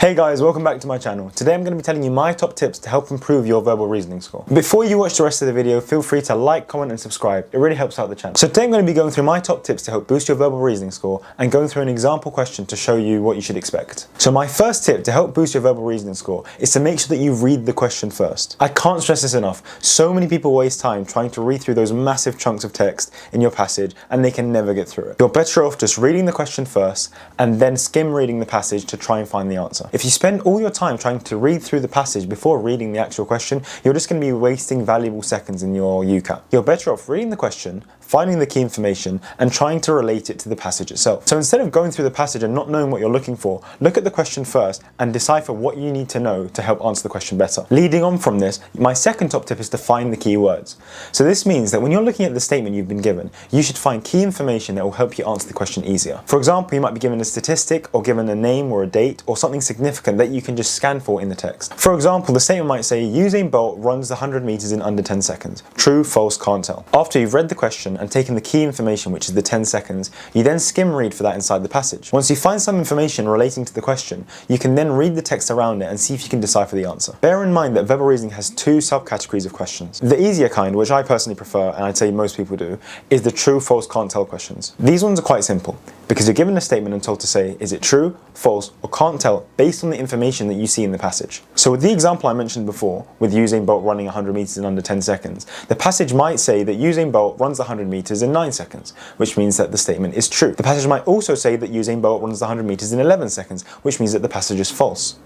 Hey guys, welcome back to my channel. Today I'm going to be telling you my top tips to help improve your verbal reasoning score. Before you watch the rest of the video, feel free to like, comment and subscribe. It really helps out the channel. So today I'm going to be going through my top tips to help boost your verbal reasoning score and going through an example question to show you what you should expect. So my first tip to help boost your verbal reasoning score is to make sure that you read the question first. I can't stress this enough. So many people waste time trying to read through those massive chunks of text in your passage and they can never get through it. You're better off just reading the question first and then skim reading the passage to try and find the answer. If you spend all your time trying to read through the passage before reading the actual question, you're just going to be wasting valuable seconds in your UCAT. You're better off reading the question, finding the key information, and trying to relate it to the passage itself. So instead of going through the passage and not knowing what you're looking for, look at the question first and decipher what you need to know to help answer the question better. Leading on from this, my second top tip is to find the key words. So this means that when you're looking at the statement you've been given, you should find key information that will help you answer the question easier. For example, you might be given a statistic or given a name or a date or something significant that you can just scan for in the text. For example, the statement might say, Usain Bolt runs the 100 meters in under 10 seconds. True, false, can't tell. After you've read the question and taken the key information, which is the 10 seconds, you then skim read for that inside the passage. Once you find some information relating to the question, you can then read the text around it and see if you can decipher the answer. Bear in mind that verbal reasoning has two subcategories of questions. The easier kind, which I personally prefer, and I'd say most people do, is the true, false, can't tell questions. These ones are quite simple, because you're given a statement and told to say, is it true, false, or can't tell based on the information that you see in the passage. So with the example I mentioned before, with Usain Bolt running 100 meters in under 10 seconds, the passage might say that Usain Bolt runs the 100 meters in 9 seconds, which means that the statement is true. The passage might also say that Usain Bolt runs the 100 meters in 11 seconds, which means that the passage is false.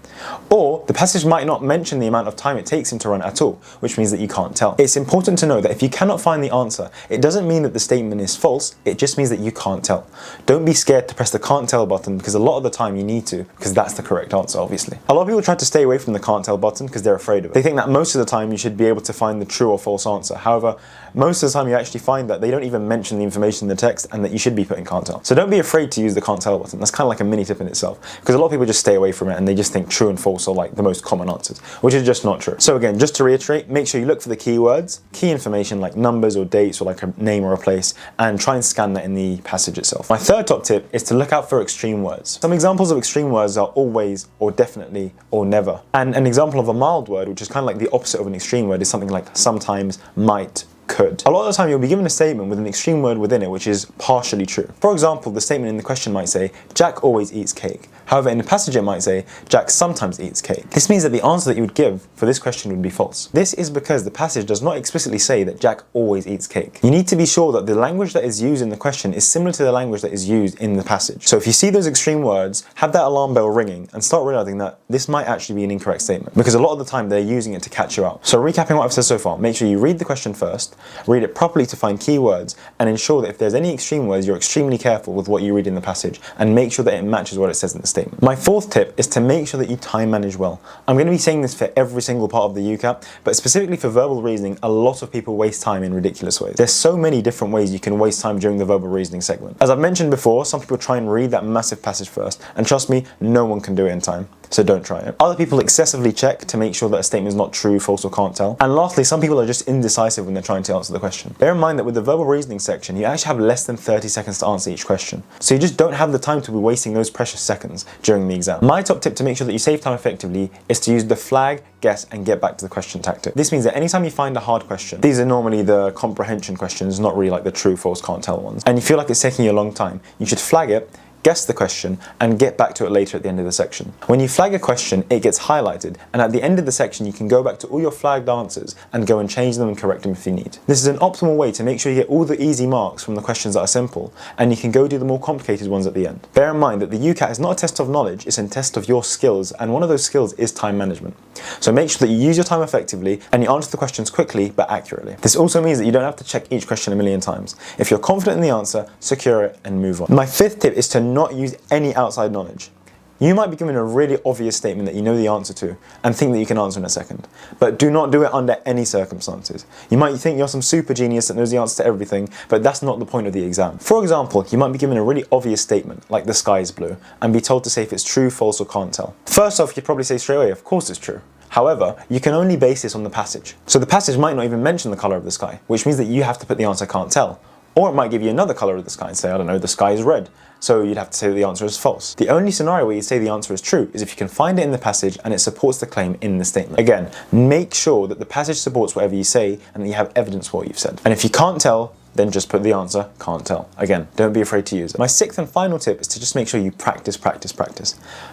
Or the passage might not mention the amount of time it takes him to run at all, which means that you can't tell. It's important to know that if you cannot find the answer, it doesn't mean that the statement is false, it just means that you can't tell. Don't be scared to press the can't tell button, because a lot of the time you need to, because that's the correct answer, obviously. A lot of people try to stay away from the can't tell button because they're afraid of it. They think that most of the time you should be able to find the true or false answer. However, most of the time you actually find that they don't even mention the information in the text and that you should be putting can't tell. So don't be afraid to use the can't tell button. That's kind of like a mini tip in itself, because a lot of people just stay away from it and they just think true and false are like the most common answers, which is just not true. So again, just to reiterate, make sure you look for the keywords, key information like numbers or dates or like a name or a place, and try and scan that in the passage itself. My third top tip is to look out for extreme words. Some examples of extreme words are always, or definitely, or never. And an example of a mild word, which is kind of like the opposite of an extreme word, is something like sometimes, might, could. A lot of the time you'll be given a statement with an extreme word within it which is partially true. For example, the statement in the question might say, Jack always eats cake. However, in the passage it might say, Jack sometimes eats cake. This means that the answer that you would give for this question would be false. This is because the passage does not explicitly say that Jack always eats cake. You need to be sure that the language that is used in the question is similar to the language that is used in the passage. So if you see those extreme words, have that alarm bell ringing and start realizing that this might actually be an incorrect statement, because a lot of the time they're using it to catch you out. So recapping what I've said so far, make sure you read the question first, read it properly to find keywords, and ensure that if there's any extreme words, you're extremely careful with what you read in the passage and make sure that it matches what it says in the statement. My fourth tip is to make sure that you time manage well. I'm going to be saying this for every single part of the UCAT, but specifically for verbal reasoning, a lot of people waste time in ridiculous ways. There's so many different ways you can waste time during the verbal reasoning segment. As I've mentioned before, some people try and read that massive passage first, and trust me, no one can do it in time. So don't try it. Other people excessively check to make sure that a statement is not true, false, or can't tell. And lastly, some people are just indecisive when they're trying to answer the question. Bear in mind that with the verbal reasoning section, you actually have less than 30 seconds to answer each question. So you just don't have the time to be wasting those precious seconds during the exam. My top tip to make sure that you save time effectively is to use the flag, guess, and get back to the question tactic. This means that anytime you find a hard question, these are normally the comprehension questions, not really like the true, false, can't tell ones, and you feel like it's taking you a long time, you should flag it, guess the question, and get back to it later at the end of the section. When you flag a question, it gets highlighted, and at the end of the section you can go back to all your flagged answers and go and change them and correct them if you need. This is an optimal way to make sure you get all the easy marks from the questions that are simple, and you can go do the more complicated ones at the end. Bear in mind that the UCAT is not a test of knowledge, it's a test of your skills, and one of those skills is time management. So make sure that you use your time effectively and you answer the questions quickly but accurately. This also means that you don't have to check each question a million times. If you're confident in the answer, secure it and move on. My fifth tip is to not use any outside knowledge. You might be given a really obvious statement that you know the answer to and think that you can answer in a second, but do not do it under any circumstances. You might think you're some super genius that knows the answer to everything, but that's not the point of the exam. For example, you might be given a really obvious statement, like the sky is blue, and be told to say if it's true, false, or can't tell. First off, you'd probably say straight away, of course it's true. However, you can only base this on the passage. So the passage might not even mention the colour of the sky, which means that you have to put the answer can't tell. Or it might give you another color of the sky and say, I don't know, the sky is red. So you'd have to say that the answer is false. The only scenario where you say the answer is true is if you can find it in the passage and it supports the claim in the statement. Again, make sure that the passage supports whatever you say and that you have evidence for what you've said. And if you can't tell, then just put the answer, can't tell. Again, don't be afraid to use it. My sixth and final tip is to just make sure you practice.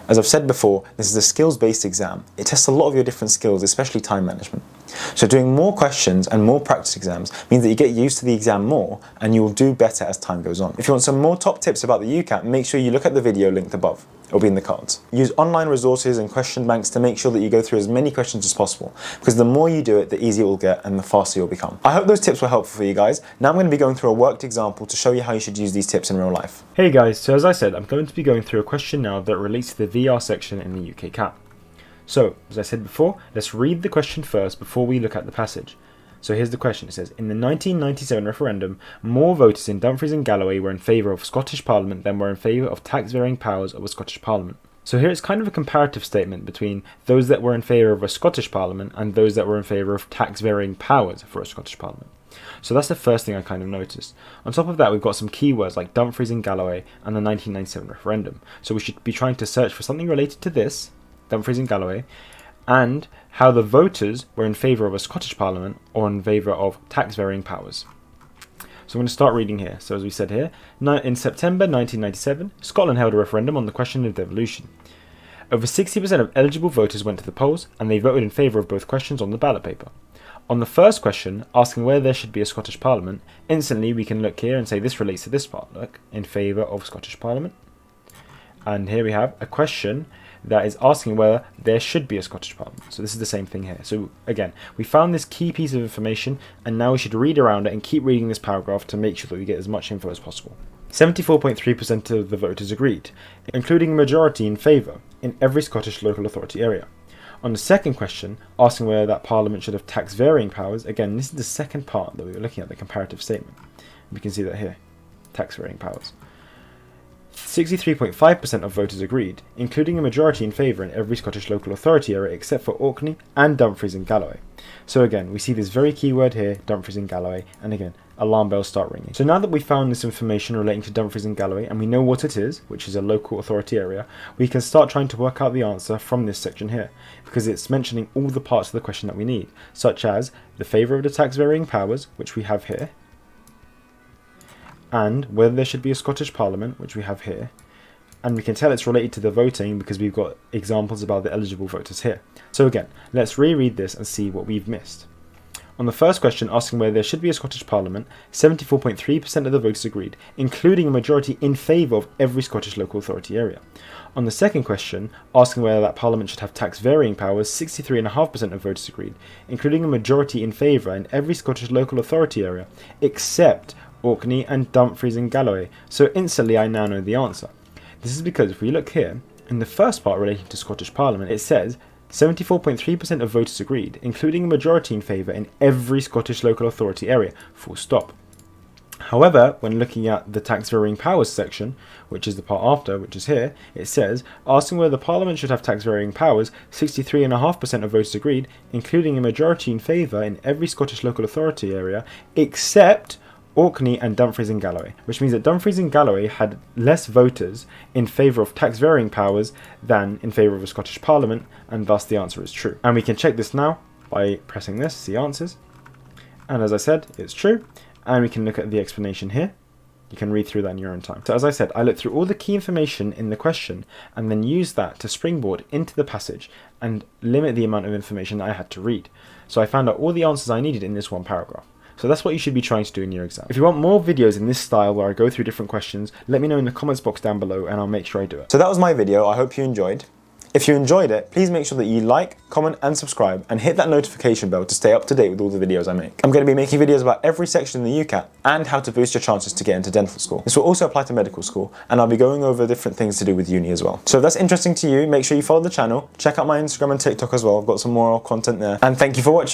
As I've said before, this is a skills-based exam. It tests a lot of your different skills, especially time management. So doing more questions and more practice exams means that you get used to the exam more and you will do better as time goes on. If you want some more top tips about the UCAT, make sure you look at the video linked above. It'll be in the cards. Use online resources and question banks to make sure that you go through as many questions as possible, because the more you do it, the easier it will get and the faster you'll become. I hope those tips were helpful for you guys. Now I'm going to be going through a worked example to show you how you should use these tips in real life. Hey guys, so as I said, I'm going to be going through a question now that relates to the VR section in the UCAT. So, as I said before, let's read the question first before we look at the passage. So here's the question. It says, in the 1997 referendum, more voters in Dumfries and Galloway were in favour of Scottish Parliament than were in favour of tax-varying powers of a Scottish Parliament. So here it's kind of a comparative statement between those that were in favour of a Scottish Parliament and those that were in favour of tax-varying powers for a Scottish Parliament. So that's the first thing I kind of noticed. On top of that, we've got some keywords like Dumfries and Galloway and the 1997 referendum. So we should be trying to search for something related to this, Dumfries and Galloway, and how the voters were in favour of a Scottish Parliament or in favour of tax-varying powers. So I'm going to start reading here. So as we said here, in September 1997, Scotland held a referendum on the question of devolution. Over 60% of eligible voters went to the polls and they voted in favour of both questions on the ballot paper. On the first question, asking whether there should be a Scottish Parliament, instantly we can look here and say this relates to this part. Look, in favour of Scottish Parliament. And here we have a question that is asking whether there should be a Scottish Parliament. So this is the same thing here. So again, we found this key piece of information and now we should read around it and keep reading this paragraph to make sure that we get as much info as possible. 74.3% of the voters agreed, including a majority in favour in every Scottish local authority area. On the second question, asking whether that Parliament should have tax-varying powers, again, this is the second part that we were looking at, the comparative statement. We can see that here, tax-varying powers. 63.5% of voters agreed, including a majority in favour in every Scottish local authority area except for Orkney and Dumfries and Galloway. So again, we see this very key word here, Dumfries and Galloway, and again, alarm bells start ringing. So now that we've found this information relating to Dumfries and Galloway and we know what it is, which is a local authority area, we can start trying to work out the answer from this section here, because it's mentioning all the parts of the question that we need, such as the favour of the tax-varying powers, which we have here, and whether there should be a Scottish Parliament, which we have here, and we can tell it's related to the voting because we've got examples about the eligible voters here. So again, let's reread this and see what we've missed. On the first question, asking whether there should be a Scottish Parliament, 74.3% of the voters agreed, including a majority in favour of every Scottish local authority area. On the second question, asking whether that Parliament should have tax-varying powers, 63.5% of voters agreed, including a majority in favour in every Scottish local authority area, except Orkney and Dumfries and Galloway. So instantly I now know the answer. This is because if we look here, in the first part relating to Scottish Parliament, it says 74.3% of voters agreed, including a majority in favour in every Scottish local authority area, full stop. However, when looking at the tax-varying powers section, which is the part after, which is here, it says, asking whether the Parliament should have tax-varying powers, 63.5% of voters agreed, including a majority in favour in every Scottish local authority area, except Orkney and Dumfries and Galloway, which means that Dumfries and Galloway had less voters in favour of tax-varying powers than in favour of a Scottish Parliament, and thus the answer is true. And we can check this now by pressing this, see answers. And as I said, it's true. And we can look at the explanation here. You can read through that in your own time. So as I said, I looked through all the key information in the question and then used that to springboard into the passage and limit the amount of information that I had to read. So I found out all the answers I needed in this one paragraph. So that's what you should be trying to do in your exam. If you want more videos in this style where I go through different questions, let me know in the comments box down below and I'll make sure I do it. So that was my video. I hope you enjoyed. If you enjoyed it, please make sure that you like, comment and subscribe and hit that notification bell to stay up to date with all the videos I make. I'm going to be making videos about every section in the UCAT and how to boost your chances to get into dental school. This will also apply to medical school and I'll be going over different things to do with uni as well. So if that's interesting to you, make sure you follow the channel, check out my Instagram and TikTok as well. I've got some more content there, and thank you for watching.